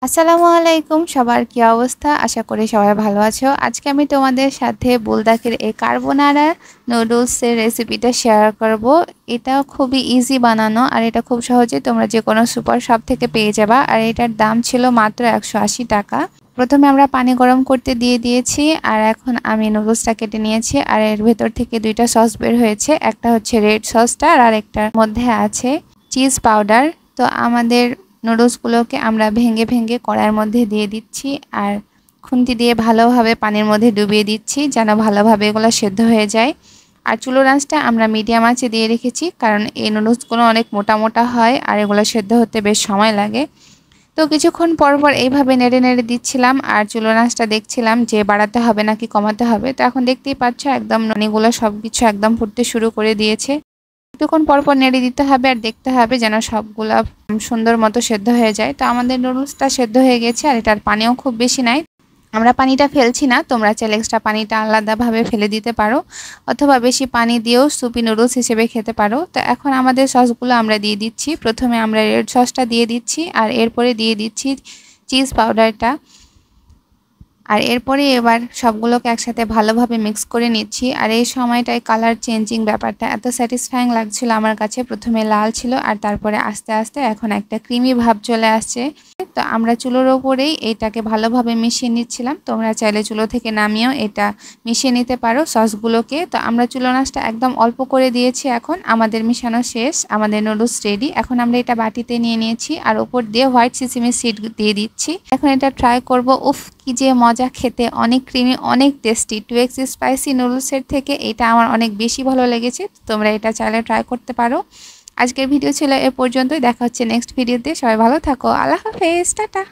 আসসালামু আলাইকুম, সবার কি অবস্থা? আশা করি সবাই ভালো আছো। আজকে আমি তোমাদের সাথে বুলদাকের এই কার্বোনারা নুডলসের রেসিপিটা শেয়ার করব। এটা খুবই ইজি বানানো আর এটা খুব সহজে তোমরা যে কোনো সুপার শপ থেকে পেয়ে যাবা। আর এটার দাম ছিল মাত্র 180 টাকা। প্রথমে আমরা পানি গরম করতে দিয়ে দিয়েছি আর এখন আমি নুডলসটা কেটে নিয়েছি আর এর ভেতর থেকে দুইটা সস বের হয়েছে। একটা হচ্ছে রেড সসটা আর একটার মধ্যে আছে চিজ পাউডার। তো আমাদের নুডলসগুলোকে আমরা ভেঙে ভেঙে কড়াইয়ের মধ্যে দিয়ে দিচ্ছি আর খুন্তি দিয়ে ভালোভাবে পানির মধ্যে ডুবিয়ে দিচ্ছি যেন ভালোভাবে এগুলো সেদ্ধ হয়ে যায়। আর চুলোর আঁচটা আমরা মিডিয়াম আঁচে দিয়ে রেখেছি, কারণ এই নুডলসগুলো অনেক মোটা মোটা হয় আর এগুলো সেদ্ধ হতে বেশ সময় লাগে। তো কিছুক্ষণ পর পর এইভাবে নেড়ে নেড়ে দিচ্ছিলাম আর চুলোর আঁচটা দেখছিলাম যে বাড়াতে হবে নাকি কমাতে হবে। তো এখন দেখতেই পাচ্ছ একদম ননিগুলো সব কিছু একদম ফুটতে শুরু করে দিয়েছে। কিছুক্ষণ পর পর নেড়ে দিতে হবে আর দেখতে হবে যেন সবগুলা সুন্দর মতো সেদ্ধ হয়ে যায়। তো আমাদের নুডলসটা সেদ্ধ হয়ে গেছে আর এটার পানিও খুব বেশি নাই। আমরা পানিটা ফেলছি না, তোমরা চাইলে এক্সট্রা পানিটা আলাদাভাবে ফেলে দিতে পারো অথবা বেশি পানি দিয়েও সুপি নুডলস হিসেবে খেতে পারো। তো এখন আমাদের সসগুলো আমরা দিয়ে দিচ্ছি। প্রথমে আমরা রেড সসটা দিয়ে দিচ্ছি আর এরপরে দিয়ে দিচ্ছি চিজ পাউডারটা। আর এরপরে এবার সবগুলোকে একসাথে ভালোভাবে মিক্স করে নিচ্ছি। আর এই সময়টায় কালার চেঞ্জিং ব্যাপারটা এত স্যাটিসফাইং লাগছিল আমার কাছে। প্রথমে লাল ছিল আর তারপরে আস্তে আস্তে এখন একটা ক্রিমি ভাব চলে আসছে। তো আমরা চুলোর ওপরেই এটাকে ভালোভাবে মিশিয়ে নিচ্ছিলাম। তোমরা চাইলে চুলো থেকে নামিয়েও এটা মিশিয়ে নিতে পারো সসগুলোকে। তো আমরা চুলো আঁচটা একদম অল্প করে দিয়েছি। এখন আমাদের মিশানো শেষ, আমাদের নুডলস রেডি। এখন আমরা এটা বাটিতে নিয়ে নিয়েছি আর ওপর দিয়ে হোয়াইট সিসিমি সিড দিয়ে দিচ্ছি। এখন এটা ট্রাই করব। উফ, কি যে মজা খেতে, অনেক ক্রিমি, অনেক টেস্টি। 2x স্পাইসি নুডলসের থেকে এটা আমার অনেক বেশি ভালো লেগেছে। তোমরা এটা চাইলে ট্রাই করতে পারো। আজকের ভিডিও ছিল এ পর্যন্তই। দেখা হচ্ছে নেক্সট ভিডিওতে। সবাই ভালো থাকো। আল্লাহ হাফেজ, টাটা।